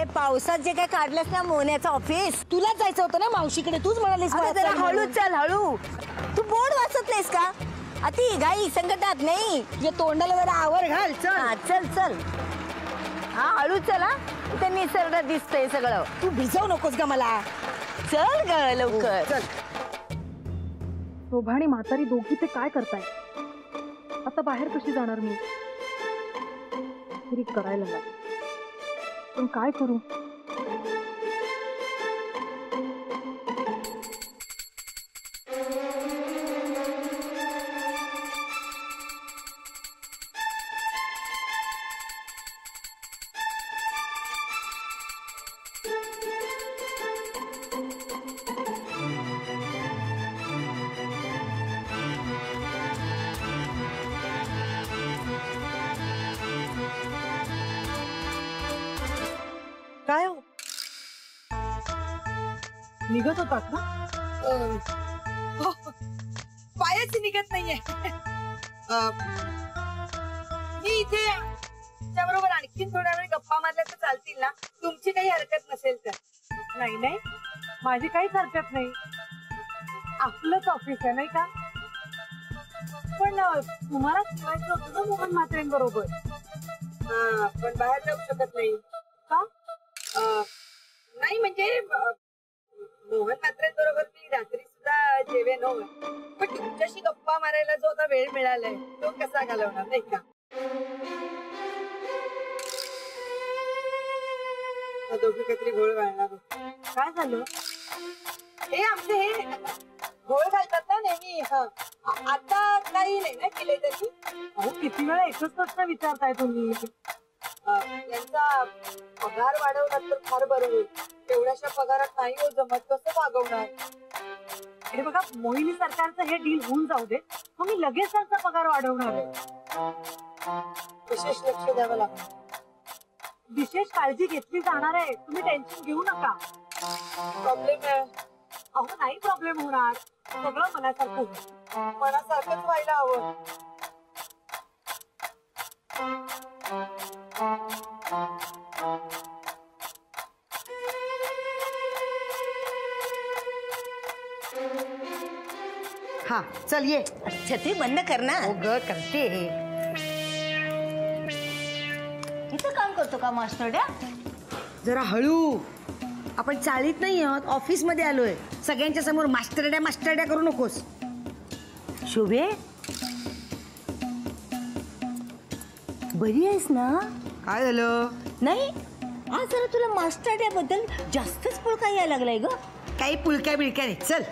अरे पावसात जे काय काढलंस ना मोन्याचं ऑफिस, तुलाच जायचं होतं ना मावशीकडे, तूच म्हणालीस जरा हळू चल हळू. तू बोर्ड वाचत नाहीस का? अति घाई संकटात नाही, तुझ्या तोंडाला जरा आवर घाल. चल चल चल. हा हळू चला, इथे निसर्ग दिसतंय सगळं. तू भिजवू नकोस का मला. चल ग लवकर चल. शोभा आणि म्हातारी दोघी ते काय करताय? आता बाहेर कशी जाणार मी? तरी करायला लागेल, पण काय करू? काय हो? निघत होतात ना? पायच निघत नाहीये. मी इथे त्याबरोबर आणखीन थोड्या वेळ गप्पा मारल्या तर चालतील ना? तुमची काही हरकत नसेल तर. नाही नाही, माझी काहीच हरकत नाही. आपलंच ऑफिस आहे नाही का? पण तुम्हाला शिवायचं होतं ना मोहन म्हात्रेंबरोबर. पण बाहेर जाऊ शकत नाही. का? नाही म्हणजे मोहन म्हात्रेंबरोबर मी रात्री सुद्धा जेवेन हो, पण तुमच्याशी गप्पा मारायला जो आता वेळ मिळालाय तो कसा घालवणार नाही का? दोघी काहीतरी घोळ घालणार. काय झालं? हे आमचे हे घोळ घालतात ना नेहमी. आता काही नाही ना केले तरी. अहो किती वेळा एकच प्रश्न विचारताय तुम्ही. यांचा पगार वाढवला तर फार बरं होईल. तेवढ्याशा पगारात नाही हो जमत, कसं वागवणार? हे बघा, मोहिनी सरकारचं हे डील होऊन जाऊ दे, मग मी लगेच त्यांचा पगार वाढवणार आहे. विशेष लक्ष द्यावं लागणार. विशेष काळजी घेतली जाणार आहे, तुम्ही टेन्शन घेऊ नका. प्रॉब्लेम आहे. अहो नाही प्रॉब्लेम होणार, सगळं मनासारखं होईल. मनासारखंच व्हायला हवं. हा चल ये. छत्री बंद कर ना. हो ग करते. इथं काम करतो का मास्टरड्या? जरा हळू. आपण चाळीत नाही आहोत, ऑफिस मध्ये आलोय. सगळ्यांच्या समोर मास्टरड्या मास्टरड्या करू नकोस. शोभे बरी आहेस ना? काय झालं? नाही आज जरा तुला मास्टरड्या बद्दल जास्तच पुळका यायला लागलाय ग. काही पुळक्या बिळक्या नाही. चल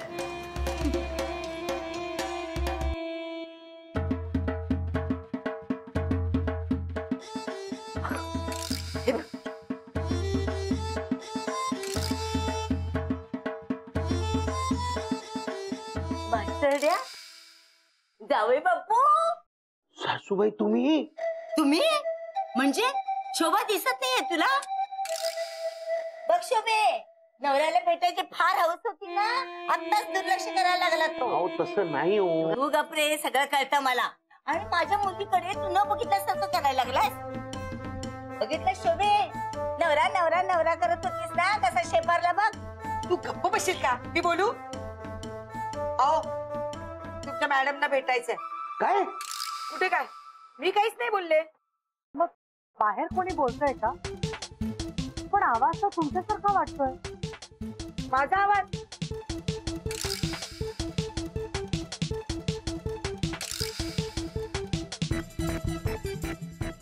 मास्टरड्या. जावई बापू. सासूबाई तुम्ही? तुम्ही म्हणजे शोभा दिसत नाहीये तुला? बघ शोभे, नवऱ्याला भेटायची फार हौस होती ना, आत्ताच दुर्लक्ष करायला लागला तो. अहो तसं नाही हो. तू गपरे, सगळं कळतं मला. आणि माझ्या मुलीकडे तू न बघितल्यासारखं करायला लागलास. बघितलं शोभे, नवरा नवरा नवरा करत होतीस ना, कसा शेपारला बघ. तू गप्प बसशील का? मी बोलू? अहो तुमच्या मॅडमना भेटायचंय. काय? कुठे काय? मी काहीच नाही बोलले. मग बाहेर कोणी बोलतोय का? पण आवाज तर तुमच्यासारखा वाटतोय. माझा आवाज?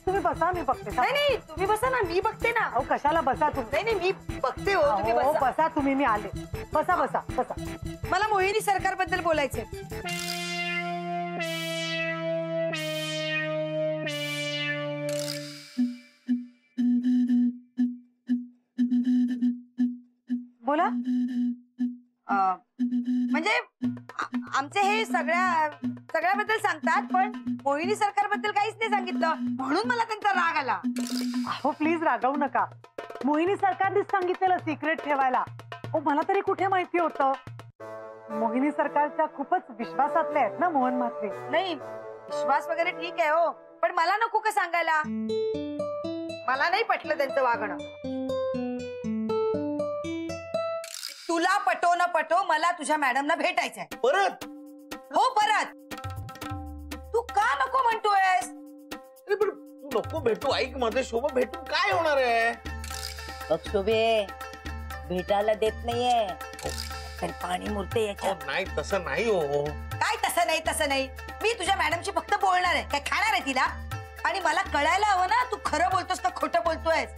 तुम्ही बसा, मी बघते. नाही नाही तुम्ही बसा ना, मी बघते ना. अहो कशाला बसा तुम्ही? नाही नाही मी बघते हो, तुम्ही अहो, बसा. बसा तुम्ही, मी आले. बसा बसा बसा. मला मोहिनी सरकार बद्दल बोलायचंय. बोला. म्हणजे आमचे हे सगळ्याबद्दल सांगतात, पण मोहिनी सरकार बद्दल काहीच नाही सांगितलं, म्हणून मला त्यांचा राग आला. अहो प्लीज रागवू नका. मोहिनी सरकारनेच सांगितलेलं सिक्रेट ठेवायला. हो मला तरी कुठे माहिती होतं. मोहिनी सरकारच्या खूपच विश्वासातले आहेत ना मोहन म्हात्रे. नाही विश्वास वगैरे ठीक आहे हो, पण मला नको का सांगायला? मला नाही पटलं त्यांचं वागणं. तुला पटो न पटो मला तुझ्या मॅडमला भेटायचंय. परत? हो परत. तू का नको म्हणतोयस? अरे पण तू नको भेटू. ऐक माझं शोभा, भेटून काय होणार आहे? बघ शोभे, भेटायला देत नाहीये तर पाणी मुरते याच्यात. नाही तसं नाही हो. काय तसं नाही. मी तुझ्या मॅडमशी फक्त बोलणार आहे. काय खाणार आहे तिला? आणि मला कळायला हवं ना तू खरं बोलतोस का खोटं बोलतोयस.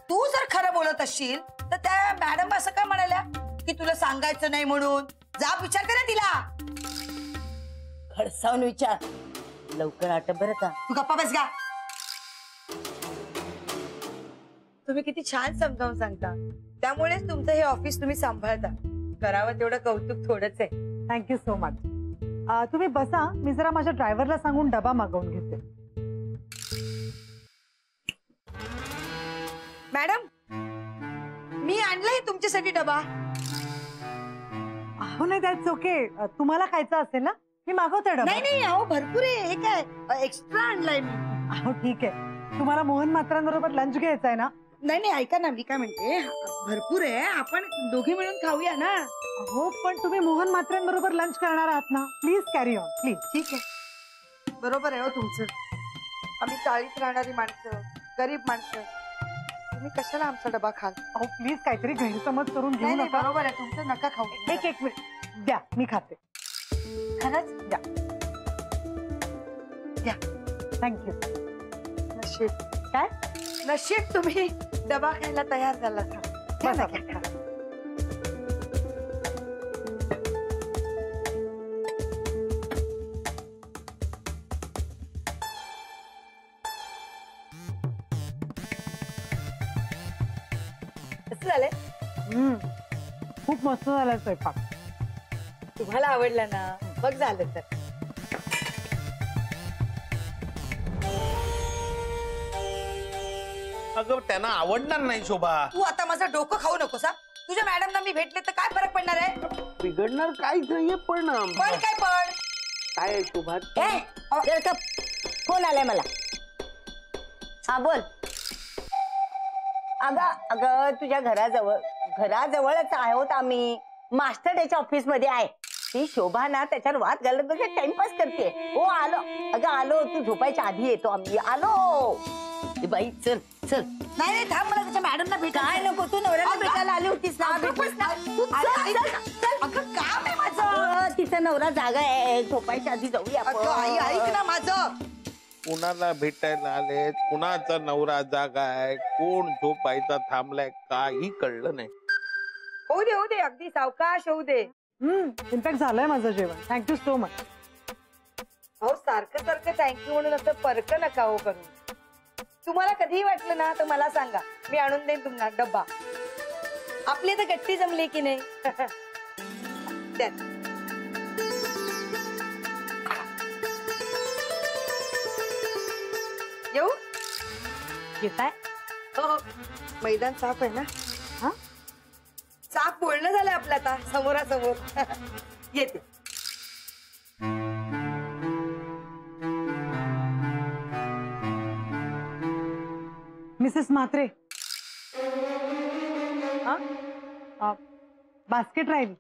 तू जर खरं बोलत असशील तर त्या मॅडम असं काय म्हणाल्या की तुला सांगायचं नाही म्हणून? जा विचारते ना तिला. खडसावून विचार. लवकर आटप बरं का. तू गप्पा बस गा. तुम्ही किती छान समजावून सांगता. त्यामुळेच तुमचं हे ऑफिस तुम्ही सांभाळता. करावं तेवढं कौतुक थोडंच आहे. Thank you so much. तुम्ही बसा, मी जरा माझ्या ड्रायव्हरला सांगून डबा मागवून घेते. मॅडम मी आणलाय तुमच्यासाठी डबा. हो नाही, दॅट्स ओके. तुम्हाला खायचं असेल ना, मी मागवते डबा. नाही अहो भरपूर आहे. हे काय एक्स्ट्रा आणलाय मी. हो ठीक आहे. तुम्हाला मोहन मात्रांबरोबर लंच घ्यायचा आहे ना? नाही ऐका ना, मी काय म्हणते भरपूर आहे. आपण दोघे मिळून खाऊया ना. हो पण तुम्ही मोहन मात्रांबरोबर लंच करणार आहात ना? Please carry on please. ठीक आहे. बरोबर आहे हो तुमचं. आम्ही चाळीत राहणारी माणसं, गरीब माणसं. तुम्ही कशाला आमचा डबा खाल? अहो प्लीज काहीतरी गैरसमज करून घेऊ नाही नका. बरोबर आहे तुमचं. नका खाऊ. एक मिनिट द्या, मी खाते. खरंच द्या. द्या. थँक्यू. नशीब. काय? नशीब तुम्ही डबा खायला तयार झाला. बसा, घ्या. बसा. कसं झालंय? खूप मस्त झालाय स्वयंपाक. तुम्हाला आवडलं ना? बघ झालं तर. अगं त्यांना आवडणार नाही शोभा. तू आता माझं डोकं खाऊ नकोस हा. तुझ्या मॅडमना मी भेटले तर काय फरक पडणार आहे? बिघडणार काहीच नाहीये पण पण काय पण काय आहे शोभा? ए, जरा का फोन आलाय मला. हा बोल. अगं तुझ्या घराजवळच आहोत आम्ही. मास्टर त्याच्या ऑफिस मध्ये आहे. ती शोभा ना त्याच्यावर वाद घालत बघ, टाइमपास करते. हो आलो. अगं आलो, तू झोपायच्या आधी येतो आम्ही. आलो. बाई चल चल. नाही थांब, मला तुझ्या मॅडमना भेट. काय नको, तू नवऱ्याला भेटायला आली होतीस ना? अगं काम आहे माझं. तिचा नवरा जागा आहे, झोपायच्या आधी जाऊया अगं आई ऐक ना माझं. कुणाला भेटायला आले, कुणाचा नवरा जागा आहे, कोण झोपायचा थांबलाय, काही कळलं नाही. होऊ दे अगदी सावकाश होऊ दे. इनफॅक्ट झालंय माझं जेवण. Thank you so much. अहो सारखं थँक्यू म्हणून असं परक नका हो करून. तुम्हाला कधीही वाटलं ना तर मला सांगा, मी आणून देईन तुम्हाला डब्बा. आपली तर गट्टी जमली की नाही? द्या. येऊ? घेताय? हो. मैदान साफ आहे ना? हा? साफ बोलणं झालंय आपलं आता समोरासमोर. येते. मिसेस म्हात्रे, बास्केट राहील.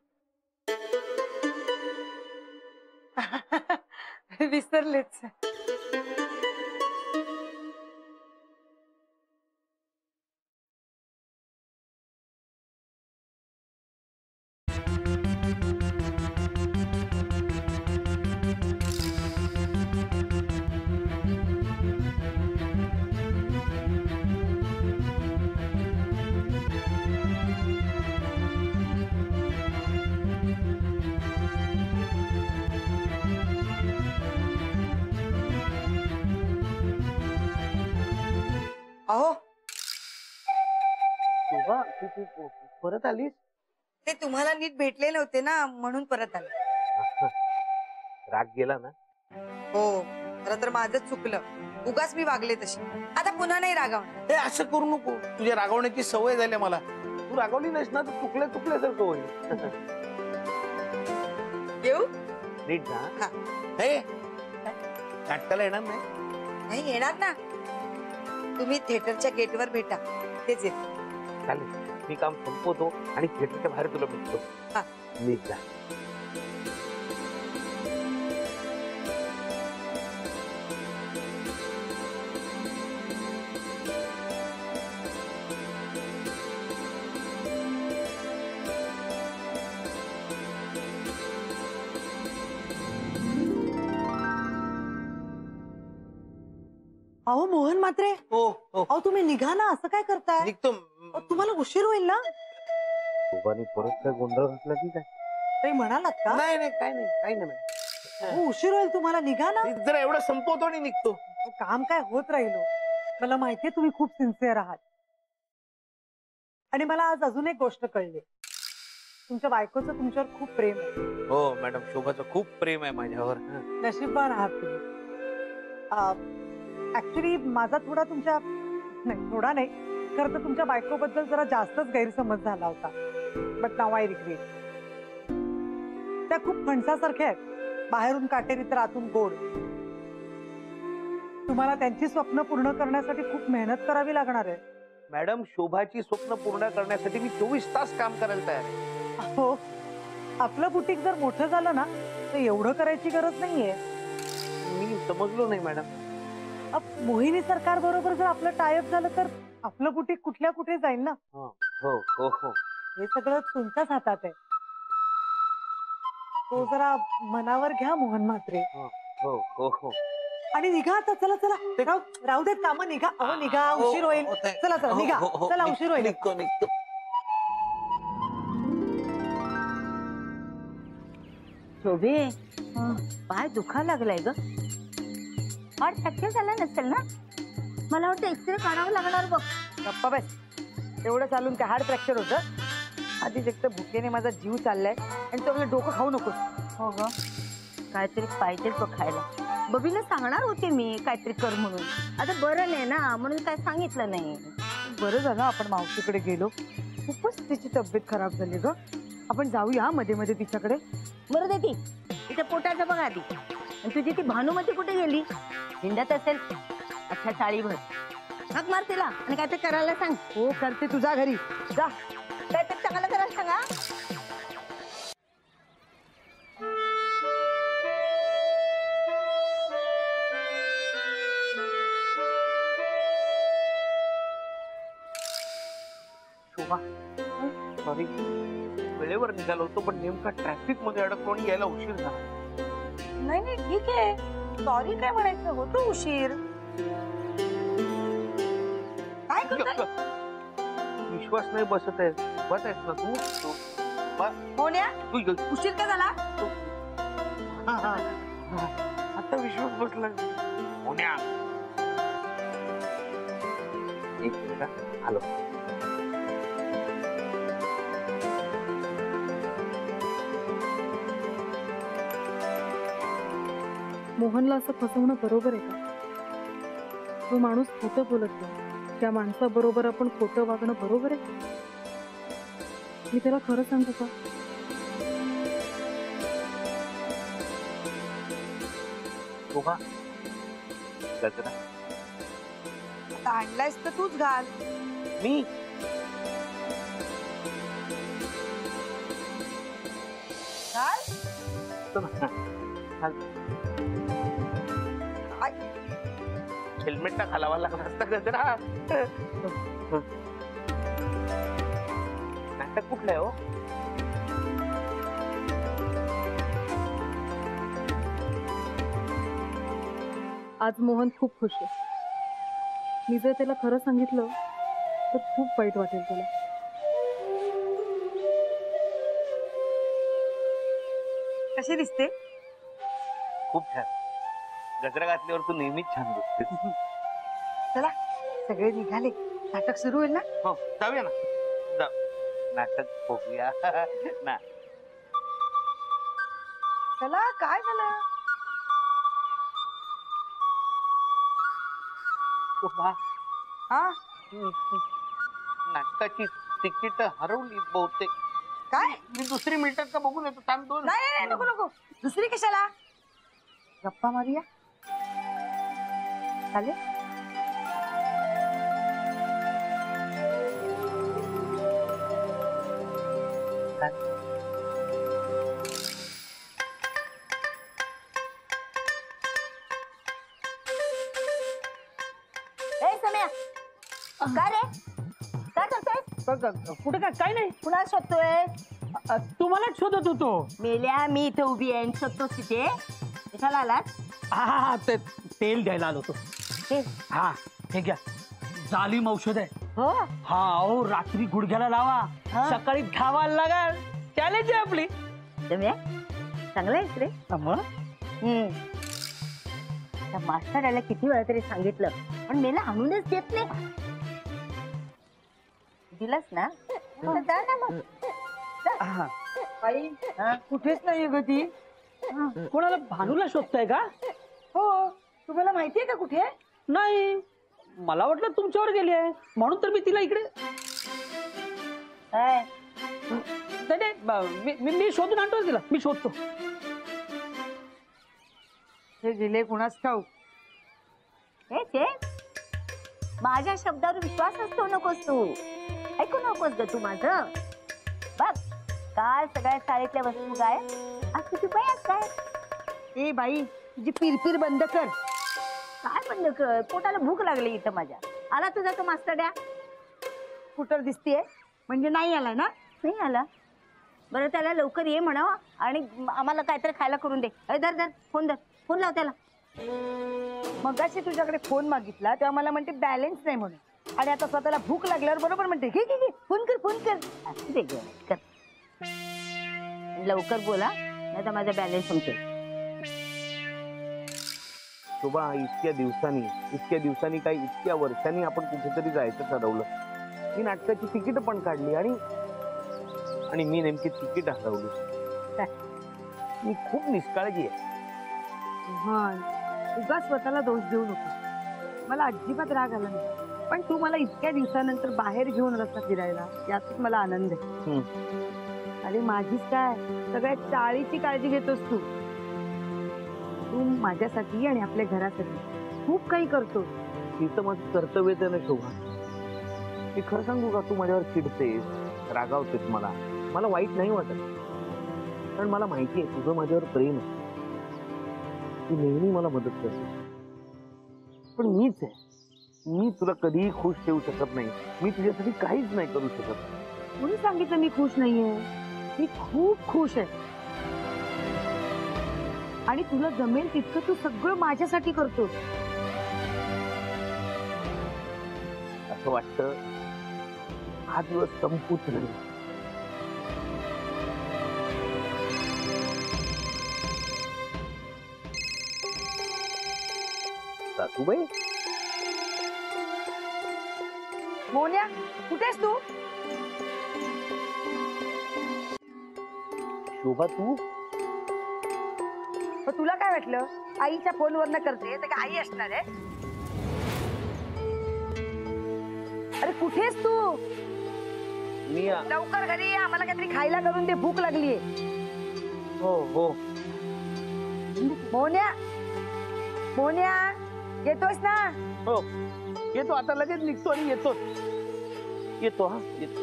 विसरलेच. अहो शोभा तू परत आलीस? ते तुम्हाला नीट भेटले नव्हते ना म्हणून परत आले. राग गेला ना? हो खरं तर माझंच चुकलं. उगाच मी वागले तशी. आता पुन्हा नाही रागावणार. हे असं करू नको. तुझ्या रागवण्याची सवय झाली मला. तू रागवली नाहीस ना तर चुकल्यासारखं होईल. येऊ? नीट हा. जा. हे नाटकाला येणार नाही? नाही येणार ना. तुम्ही थिएटरच्या गेटवर भेटा. तेच येत. चालेल. मी काम संपवतो आणि थिएटरच्या बाहेर तुला भेटतो. हा. निघ जा. अहो मोहन म्हात्रे, हो हो अहो तुम्ही निघा ना, असं काय करताय? निघतो. अहो, तुम्हाला उशीर होईल ना. शोभाने परत काय गोंधळ घातला की काय? काही म्हणालात का? नाही नाही काही नाही काही नाही. अहो, उशीर होईल तुम्हाला, निघा ना. जरा एवढं संपवतो आणि निघतो. अहो, काम काय होत राहिलो. मला माहितीये तुम्ही खूप सिन्सिअर आहात आणि मला आज अजून एक गोष्ट कळली. तुमच्या बायकोचं तुमच्यावर खूप प्रेम आहे. हो मॅडम, शोभाचं खूप प्रेम आहे माझ्यावर. नशीबवान आहात तुम्ही. ऍक्च्युली माझा थोडा तुमच्या नाही, थोडा नाही, खरं तर तुमच्या बायकोबद्दल जरा जास्तच गैरसमज झाला होता. But now I regret. त्या खूप फणसासारख्या आहेत, बाहेरून काटेरी तर आतून गोड. तुम्हाला त्यांची स्वप्न पूर्ण करण्यासाठी खूप मेहनत करावी लागणार आहे. मॅडम, शोभाची स्वप्न पूर्ण करण्यासाठी मी 24 तास काम करायला तयार आहे. हो, आपलं बुटीक जर मोठं झालं ना तर एवढं करायची गरज नाहीये. मी समजलो नाही मॅडम. मोहिनी सरकार बरोबर जर आपलं टायअप झालं तर आपलं बुटीक कुठल्या कुठे जाईल ना. हो हो हो. हे सगळं तुमच्याच हातात आहे. तो जरा मनावर घ्या मोहन म्हात्रे. हो हो हो. आणि निघा आता, चला चला. राहू देत काम, निघा. अहो निघा, उशीर होईल. चला चला निघा, चला उशीर होईल. निघतो निघतो. शोभे, पाय दुखा लागलाय ग. हार्ट फ्रॅक्चर झाला नसेल ना? मला वाटतं एक्सरे काढावं लागणार बघ. गप्पा बस. एवढं चालून काय हार्ट फ्रॅक्चर होतं? आधीच एक तर भुकेने माझा जीव चाललाय आणि तो आपलं डोकं खाऊ नकोस. हो ग, काहीतरी पाहिजेच बघ खायला. बबीला सांगणार होते मी काहीतरी कर म्हणून. आता बरं नाही ना म्हणून काय सांगितलं नाही. बरं झालं आपण मावशीकडे गेलो. खूपच तिची तब्येत खराब झाली ग. आपण जाऊया मध्ये मध्ये तिच्याकडे. बरं देती तिच्या पोटाचं बघ आधी. आणि तुझी ती भानुमती कुठे गेली? हिंडत असेल अच्छा चाळीभर. हाक मार तिला आणि काय ते करायला सांग. हो करते, तुझ्या घरी जा. काय ते चांगलं करायला सांगा. शोभा, सॉरी. वेळेवर निघालो होतो पण नेमका ट्रॅफिक मध्ये अडकलो आणि यायला उशीर झाला. नाही नाही ठीक आहे. सॉरी काय म्हणायचं, होतो उशीर. काय करतोय? विश्वास नाही बसत आहे. बस आहेस ना तू? मोन्या, तू उशीर का झाला? आता विश्वास बसला. मोन्या, एक मिनिट हा. आलो. मोहनला असं फसवणं बरोबर आहे का? जो माणूस खोटं बोलत नाही त्या माणसाबरोबर आपण खोटं वागणं बरोबर आहे? मी त्याला खरं सांगू का? शोभा, गजरा आता आणलायस तर तूच घाल. मी घाल. हेल्मेट ना घालावा लागला असता गजरा. नाटक कुठलं आहे हो? आज मोहन खूप खुश आहे. मी जर त्याला खरं सांगितलं तर खूप वाईट वाटेल त्याला. कशी दिसते? खूप छान. गजरा घातल्यावर तू नेहमीच छान दिसतेस. चला सगळे निघाले, नाटक सुरू होईल ना. हो जाऊया ना. जाऊ, नाटक बघूया ना. चला, काय झालं? शोभा, हा नाटकाची तिकीट हरवली बहुतेक. काय? मी दुसरी मिळतात का बघून येतो. थांब दोन. नाही नाही नको नको. दुसरी कशाला? गप्पा मारूया. चालेल. प्रकार. ए सम्या, काय रे, काय करतोय? कुठे काय नाही. कुणाला शोधतोय? तुम्हालाच शोधत होतो. मेल्या, मी इथे उभी आहे. शोधतोस तिथे? कशाला आलात? हा ते तेल द्यायला आलो होतो. ते हा हे घ्या, जालिम औषध आहे. हो, हा अहो, रात्री गुडघ्याला लावा, हा. सकाळी घावायला लागाल. चॅलेंज आहे आपली. सम्या चांगलं आहेस रे. मग त्या मास्टर याला किती वेळा तरी सांगितलं, पण मेला आणूनच देत नाही. दिलंस ना तर जा ना मग. आई कुठेच नाहीये ग ती. कोणाला भानूला शोधताय का? हो, तुम्हाला माहितीये का कुठे आहे? नाही, मला वाटलं तुमच्यावर गेली आहे म्हणून तर मी तिला इकडे. काय? नाही, मी शोधून आणतो तिला. मी शोधतो. हे गेले कुणास ठाऊक. हे माझ्या शब्दावर विश्वासच ठेवू नकोस तू. ऐकू नकोस ग तू माझं. बघ, काल सगळ्या शाळेतल्या वस्तू काय, आज तुझी बयाच काय. ए बाई, तुझी पिरपिर बंद कर. काय बंद कर, पोटाला भूक लागली इथं माझ्या. आला तुझा तो मास्टर द्या. कुठं दिसतीये? म्हणजे नाही आला ना? नाही आला. बरं त्याला लवकर ये म्हणावं आणि आम्हाला काहीतरी खायला करून दे. धर फोन लाव त्याला. मगाशी तुझ्याकडे फोन मागितला तेव्हा मला म्हणते बॅलन्स नाही म्हणून, आणि आता स्वतःला भूक लागल्यावर बरोबर म्हणते घे फोन कर. असू दे ग, कर. लवकर बोला नाही तर माझा बॅलन्स संपेल. शोभा, इतक्या दिवसांनी काही इतक्या वर्षांनी आपण कुठेतरी जायचं ठरवलं. मी नाटकाची तिकीट पण काढली आणि मी नेमकी तिकीट हरवली. मी खूप निष्काळजी आहे. उगाच स्वतःला दोष देऊ नको. मला अजिबात राग आला नाही, पण तू मला इतक्या दिवसानंतर बाहेर घेऊन रस्ता फिरायला, यातच मला आनंद आहे. आणि माझीच काय, सगळ्या चाळीची काळजी घेतोस तू. तू माझ्यासाठी आणि आपल्या घरासाठी खूप काही करतो. तिथं माझं कर्तव्यच आहे ना शोभा. मी खरं सांगू का, तू माझ्यावर चिडतेस, रागावतेस. मला वाईट नाही वाटत, कारण मला माहिती आहे तुझं माझ्यावर प्रेम आहे. तू नेहमी मला मदत करते. पण मीच आहे, मी तुला कधीही खुश ठेवू शकत नाही. मी तुझ्यासाठी काहीच नाही करू शकत. कोणी सांगितलं मी खुश नाहीये? मी खूप खुश आहे. आणि तुला जमेल तितकं तू सगळं माझ्यासाठी करतो. असं वाटतं हा दिवस संपूच नाही. सासूबाई, मोन्या, कुठेस तू? शोभा तू तुला काय वाटलं आईच्या फोनवरनं करते तर काय आई असणार आहे? अरे कुठेस तू? मी लवकर घरी ये, आम्हाला काहीतरी खायला करून दे, भूक लागलीये. हो मोन्या येतोस ना? हो येतो, आता लगेच निघतो आणि येतो. हा येतो.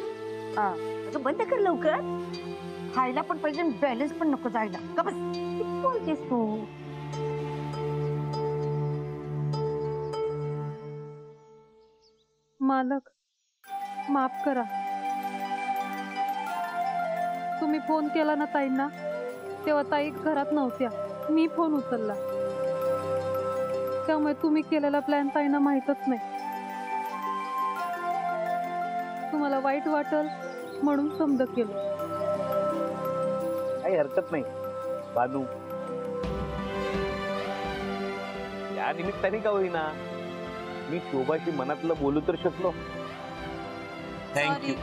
अगं बंद कर लवकर. खायला पण पाहिजे, बॅलन्स पण नको जायला. का बस किती बोलतेस तू? मालक, माफ करा. तुम्ही फोन केला ना ताईंना, तेव्हा ताई घरात नव्हत्या. मी फोन उचलला, त्यामुळे तुम्ही केलेला प्लॅन ताईंना माहीतच नाही. तुम्हाला वाईट वाटल म्हणून समज केलं. काही हरकत नाही बानू. या निमित्ताने का होईना मी शोभाशी मनातलं बोलू तर शकलो. थँक्यू.